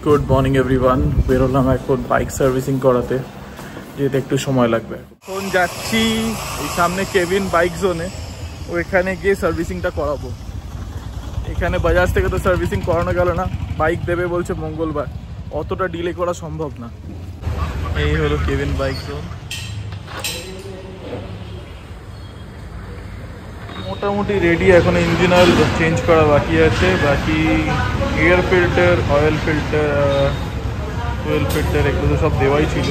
Good morning everyone. বেরোলাম এখন bike servicing করাতে, যেতে একটু সময় লাগবে। এখন যাচ্ছি এই সামনে কেভিন বাইক জোনে, ওইখানে গিয়ে সার্ভিসিংটা করাবো। এখানে বাজাজ থেকে তো সার্ভিসিং করানো গেল না, বাইক দেবে বলছে মঙ্গলবার, অতটা ডিলে করা সম্ভব না। এই হলো কেভিন বাইক জোন। মোটামুটি রেডি, এখন ইঞ্জিন অয়েল চেঞ্জ করা বাকি আছে, বাকি air filter, oil filter, fuel filter এগুলো তো সব দেওয়াই ছিল।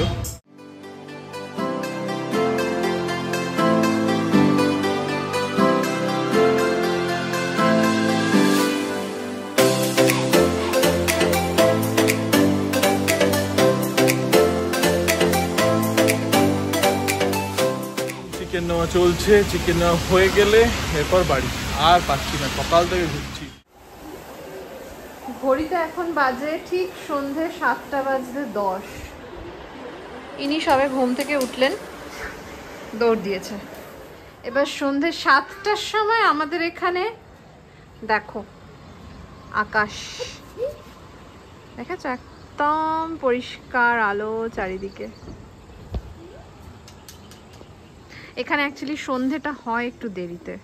চিকেন নেওয়া চলছে, চিকেন নেওয়া হয়ে গেলে এরপর বাড়ি। আর পাচ্ছি না, সকাল থেকে ঘুরছি। ঘড়িতে এখন বাজে ঠিক সন্ধে 7:10। ইনি সবে ঘুম থেকে উঠলেন, দৌড় দিয়েছে। এবার সন্ধে 7টার সময় আমাদের এখানে দেখো আকাশ দেখেছো, একদম পরিষ্কার আলো চারিদিকে। এখানে অ্যাকচুয়ালি সন্ধেটা হয় একটু দেরিতে।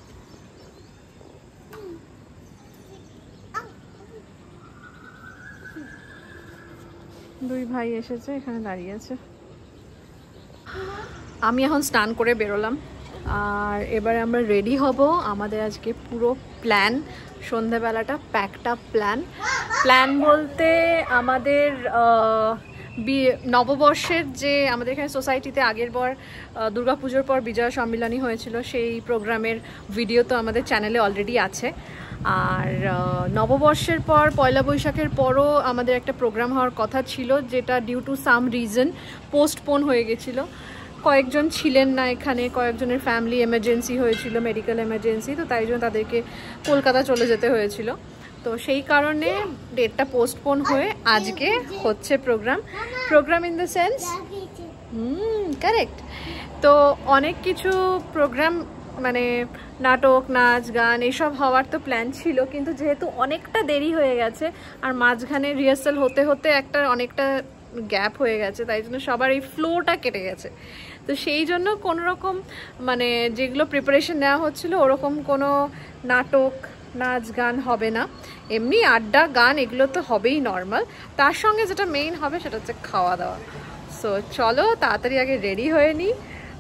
দুই ভাই এসেছে, এখানে দাঁড়িয়ে আছে। আমি এখন স্নান করে বেরোলাম, আর এবারে আমরা রেডি হব। আমাদের আজকে পুরো প্ল্যান, সন্ধেবেলাটা প্যাকটা প্ল্যান বলতে আমাদের নববর্ষের যে আমাদের এখানে সোসাইটিতে আগের বার দুর্গাপুজোর পর বিজয়া সম্মিলনী হয়েছিল, সেই প্রোগ্রামের ভিডিও তো আমাদের চ্যানেলে অলরেডি আছে। আর নববর্ষের পর পয়লা বৈশাখের পরও আমাদের একটা প্রোগ্রাম হওয়ার কথা ছিল, যেটা due to some reason postpone হয়ে গেছিলো। কয়েকজন ছিলেন না এখানে, কয়েকজনের ফ্যামিলি এমার্জেন্সি হয়েছিল, মেডিকেল এমার্জেন্সি, তো তাই জন্য তাদেরকে কলকাতা চলে যেতে হয়েছিল। তো সেই কারণে ডেটটা পোস্টপোন হয়ে আজকে হচ্ছে programme in the sense correct. তো অনেক কিছু প্রোগ্রাম মানে নাটক, নাচ, গান এসব হওয়ার তো প্ল্যান ছিল, কিন্তু যেহেতু অনেকটা দেরি হয়ে গেছে আর মাঝখানে রিহার্সাল হতে হতে অনেকটা গ্যাপ হয়ে গেছে, তাই জন্য সবার এই ফ্লোটা কেটে গেছে। তো সেই জন্য কোনো রকম মানে যেগুলো প্রিপারেশন নেওয়া হচ্ছিল ওরকম কোনো নাটক, নাচ, গান হবে না। এমনি আড্ডা, গান এগুলো তো হবেই নর্মাল, তার সঙ্গে যেটা মেইন হবে সেটা হচ্ছে খাওয়া দাওয়া। সো চলো তাড়াতাড়ি আগে রেডি হয়ে নিই।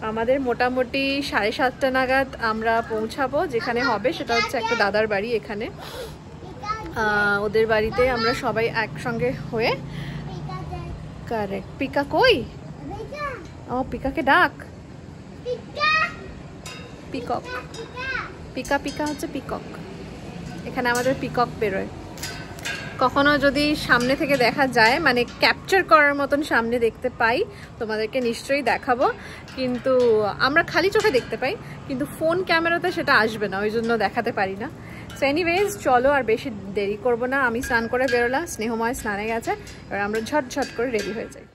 আমাদের মোটামুটি 7:30 নাগাদ আমরা পৌঁছাবো যেখানে হবে, সেটা হচ্ছে একটা দাদার বাড়ি এখানে। ওদের বাড়িতে আমরা সবাই একসঙ্গে হয়ে কারেক্ট। পিকা কই? ও পিকাকে ডাক, পিকক। পিকা হচ্ছে পিকক। এখানে আমাদের পিকক বেরোয়। কখনো যদি সামনে থেকে দেখা যায়, মানে ক্যাপচার করার মতন সামনে দেখতে পাই, তোমাদেরকে নিশ্চয়ই দেখাবো। কিন্তু আমরা খালি চোখে দেখতে পাই, কিন্তু ফোন ক্যামেরাতে সেটা আসবে না, ওই জন্য দেখাতে পারি না। সো এনিওয়েজ চলো আর বেশি দেরি করব না। আমি স্নান করে বেরোলাম, স্নেহময় স্নানে গেছে, এবার আমরা ঝটঝট করে রেডি হয়ে যাই।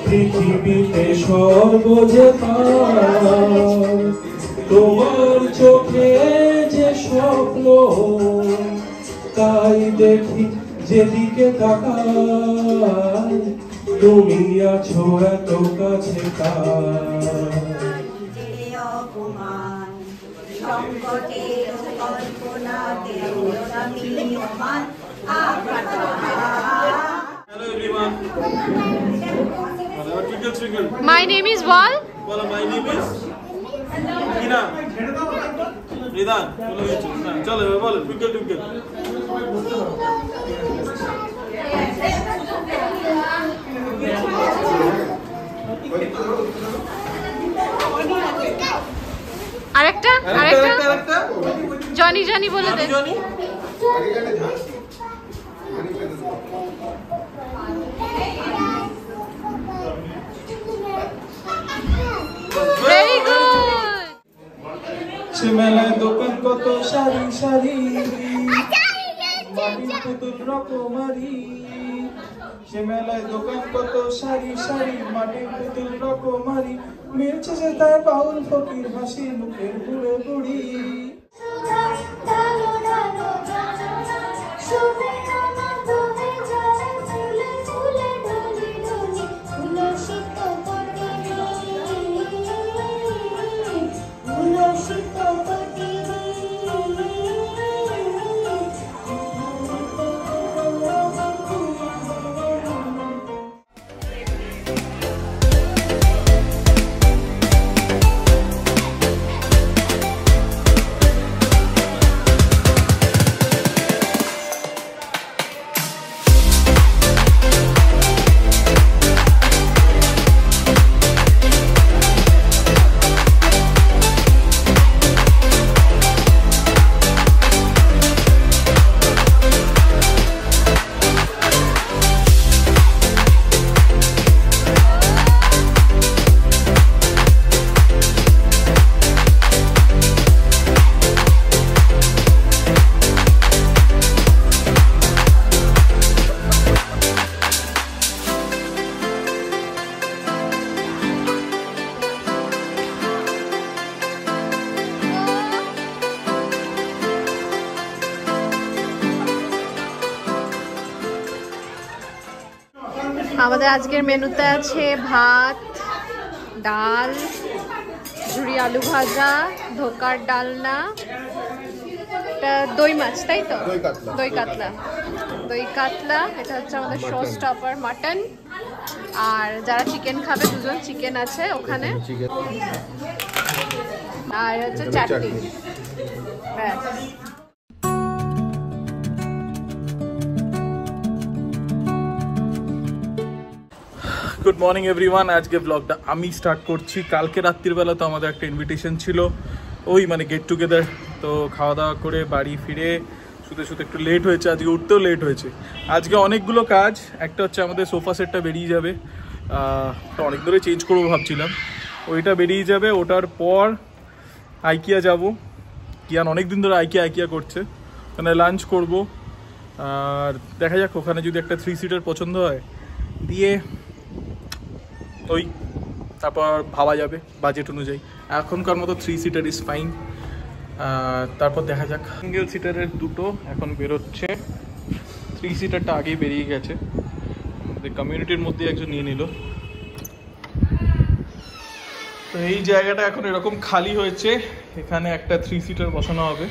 পৃথিবীতে সর্বজেতার তোমার চোখে যে স্বপ্ন, তাই দেখি যেদিকে তাকাই, তুমি আছো এত কাছে। My name is Wal. My name is Ina. Ridan. চলো বলো টুইঙ্কেল টুইঙ্কেল। আরেকটা জনি জনি বলে দে। Very good. সে মেলায় দোকান কত সারি সারি, মাটির পুতুল রকমারি। সে মেলায় দোকান কত সারি সারি, মাটির পুতুল রকমারি। মিলছে যে তার বাউল ফকির হাসি মুখের বুড়ো বুড়ি। আমাদের আজকের মেনুতে আছে ভাত, ডাল, ঝুরি আলু ভাজা, ধোকার ডালনা, দই মাছ, তাই তো? দই কাতলা। দই কাতলা, এটা হচ্ছে আমাদের শো স্টপার মাটন। আর যারা চিকেন খাবে দুজন চিকেন আছে ওখানে। আর হচ্ছে চাটনি। ব্যাস। Good morning everyone. আজকে ব্লগটা আমি স্টার্ট করছি। কালকে রাত্রিবেলা তো আমাদের একটা ইনভিটেশন ছিল, ওই মানে গেট টুগেদার। তো খাওয়া দাওয়া করে বাড়ি ফিরে শুতে শুতে একটু লেট হয়েছে, আজকে উঠতেও লেট হয়েছে। আজকে অনেকগুলো কাজ, একটা হচ্ছে আমাদের সোফা সেটটা বেরিয়ে যাবে, তো অনেক ধরে চেঞ্জ করবো ভাবছিলাম, ওইটা বেরিয়ে যাবে। ওটার পর আইকিয়া যাব, কিয়ান অনেক দিন ধরে আইকিয়া করছে, ওখানে লাঞ্চ করব। আর দেখা যাক ওখানে যদি একটা 3 সিটার পছন্দ হয় দিয়ে ওই তারপর ভাবা যাবে বাজেট অনুযায়ী। এখনকার মতো 3 সিটার ইজ ফাইন। তারপর দেখা যাক। সিঙ্গেল সিটারের দুটো এখন বেরোচ্ছে, 3 সিটারটা আগেই বেরিয়ে গেছে, আমাদের কমিউনিটির মধ্যে একজন নিয়ে নিল। তো এই জায়গাটা এখন এরকম খালি হয়েছে, এখানে একটা 3 সিটার বসানো হবে।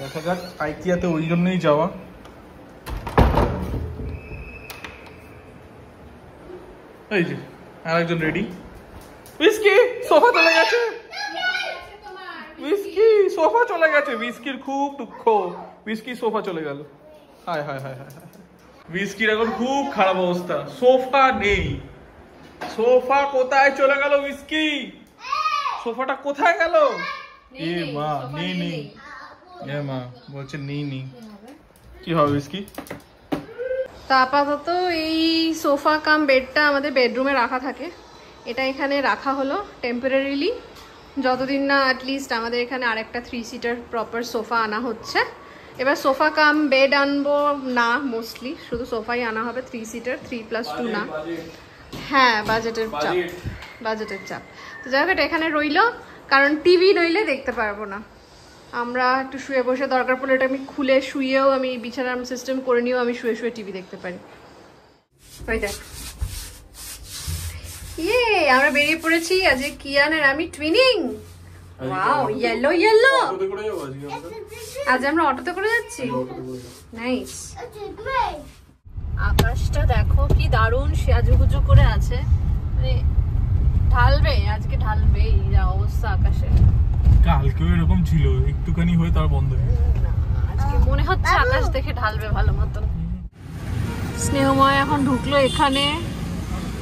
দেখা যাক, আইকিয়াতে ওই জন্যই যাওয়া। এই যে আরেকজন রেডি। উইস্কি সোফা চলে গেছে, উইস্কি সোফা চলে গেছে। উইস্কির খুব দুঃখ, উইস্কি সোফা চলে গেল। হায় হায় হায় হায় হায়, উইস্কির এখন খুব খারাপ অবস্থা, সোফা নেই। সোফা কোথায় চলে গেল? উইস্কি সোফাটা কোথায় গেল? এ মা, নেই নেই। এ মা বলছে নেই নেই, কি হবে উইস্কি? তা আপাতত এই সোফা কাম বেডটা আমাদের বেডরুমে রাখা থাকে, এটা এখানে রাখা হলো টেম্পোরারিলি, যতদিন না অ্যাটলিস্ট আমাদের এখানে আরেকটা 3 সিটার প্রপার সোফা আনা হচ্ছে। এবার সোফা কাম বেড আনবো না, মোস্টলি শুধু সোফাই আনা হবে, 3 সিটার, 3+2 না। হ্যাঁ, বাজেটের চাপ, বাজেটের চাপ। তো যাই হোক, এটা এখানে রইলো, কারণ টিভি নইলে দেখতে পারবো না। আমরা একটু শুয়ে বসে, দরকার পড়লে এটা আমি খুলে শুয়েও, আমি বিছানার সিস্টেম করে নিয়েও আমি শুয়ে শুয়ে টিভি দেখতে পারি। ওই দেখ, ইয়ে আমরা বেরিয়ে পড়েছি আজকে কিয়ান আর আমি টুইনিং। Wow, yellow yellow. আজ আমরা অটোতে করে যাচ্ছি, নাইস। আকাশটা দেখো কি দারুণ সাজুগুজু করে আছে, মানে ঢালবে, আজকে ঢালবে, এই যা অবস্থা আকাশে। কালকেও এরকম ছিল, একটুখানি হয়ে তার বন্ধ হয়ে গেছে। আজকে মনে হচ্ছে আকাশ দেখে ঢালবে ভালো মতন। স্নেহময় এখন ঢুকলো এখানে।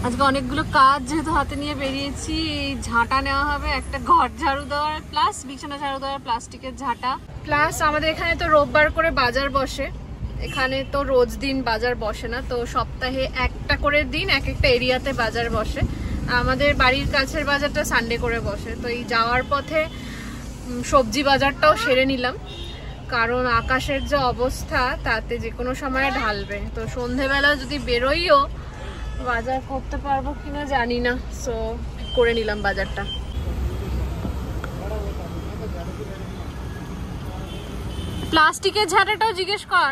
আজকে অনেকগুলো কাজ যেহেতু হাতে নিয়ে বেরিয়েছি, ঝাঁটা নেওয়া হবে, একটা ঘর ঝাড়ু দেওয়ার প্লাস বিছানা ঝাড়ু দেওয়ার প্লাস্টিকের ঝাঁটা, প্লাস আমাদের এখানে তো রোববার করে বাজার বসে। এখানে তো রোজ দিন বাজার বসে না, তো সপ্তাহে একটা করে দিন এক একটা এরিয়াতে বাজার বসে। আমাদের বাড়ির কাছের বাজারটা সানডে করে বসে। তো এই যাওয়ার পথে সবজি বাজারটাও সেরে নিলাম, কারণ আকাশের যে অবস্থা তাতে যে কোনো সময় ঢালবে। তো সন্ধেবেলা যদি বেরোইও বাজার করতে পারবো কিনা জানি না, সো করে নিলাম বাজারটা। প্লাস্টিকের ঝাঁটাটাও জিজ্ঞেস কর।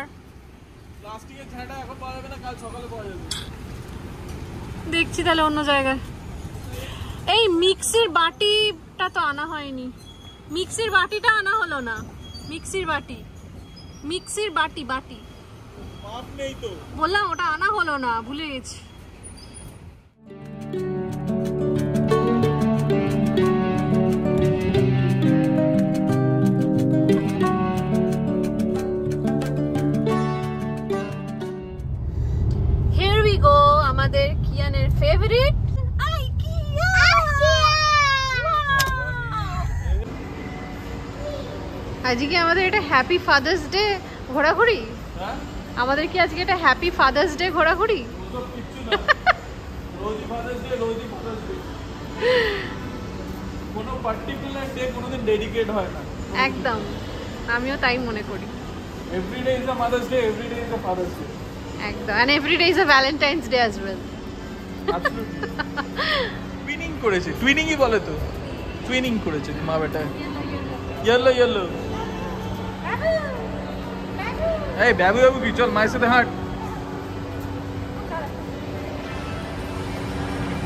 প্লাস্টিকের ঝাঁটা এখন পাওয়া যাবে না, কাল সকালে পাওয়া যাবে। দেখছি তাহলে অন্য জায়গায়। এই মিক্সির বাটিটা তো আনা হয়নি, মিক্সির বাটিটা আনা হলো না। মিক্সির বাটি, মিক্সির বাটি, বাটি মাপ নেই তো বললাম, ওটা আনা হলো না, ভুলে গেছি। Here we go, আমাদের কিয়ানের ফেভারিট IKEA। আজকে আমাদের এটা হ্যাপি ফাদার্স ডে ঘোরাঘুরি। আমাদের কি আজকে এটা হ্যাপি ফাদার্স ডে ঘোরাঘুরি? রোজই ফাদার্স ডে, রোজই ফাদার্স ডে, কোনো পার্টিকুলার ডে কোনোদিন ডেডিকেট হয় না। একদম, আমিও তাই মনে করি। Every day is a mother's day, every day is a father's day. একদম, and every day is a Valentine's Day as well. Twinning করেছে, টুইনিংই বলে তো, টুইনিং করেছে মা বেটা। ইয়েলো ইয়েলো, এই বাবু বাবু কি, চল মায়ের সাথে হাঁট,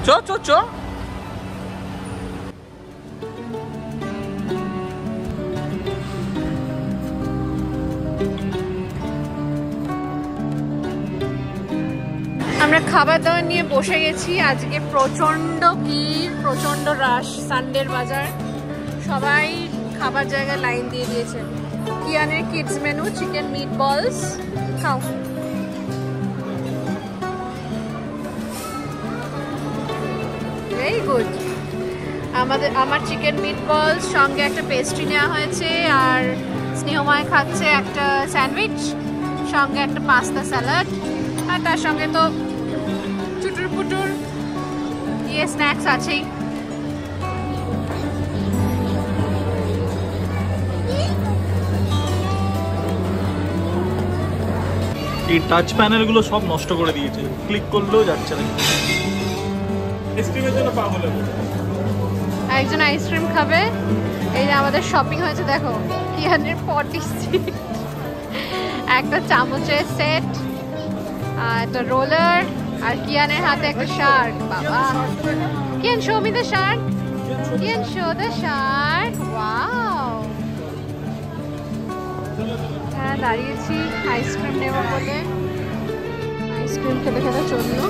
চ চ চ। আমরা খাবার দাবার নিয়ে বসে গেছি। আজকে প্রচন্ড ভিড়, প্রচন্ড রাশ, সানডের বাজার, সবাই খাবার জায়গায় লাইন দিয়ে দিয়েছে। কিয়ানের কিডস মেনু চিকেন মিট বলস, খাও। Very good. আমার চিকেন মিট বলস সঙ্গে একটা পেস্ট্রি নেওয়া হয়েছে, আর স্নেহময় খাচ্ছে একটা স্যান্ডউইচ সঙ্গে একটা পাস্তা স্যালাড, আর তার সঙ্গে তো চুটুর পুটুর ইয়ে স্ন্যাক্স আছেই। এই টাচ প্যানেল গুলো সব নষ্ট করে দিয়েছে, ক্লিক করলেও যাচ্ছে না। আইসক্রিমের জন্য পাগল হবে। একজন আইসক্রিম খাবে। এই যে আমাদের শপিং হয়েছে, দেখো কিয়ানের পটি সেট, একটা চামচের সেট, আর একটা রোলার, আর কিয়ানের হাতে একটা শার্ক। বাবা, Kian show me the shark, Kian show the shark. Wow, হ্যাঁ দাঁড়িয়েছি আইসক্রিম নেব বলে, আইসক্রিম খেতে খেতে চললো।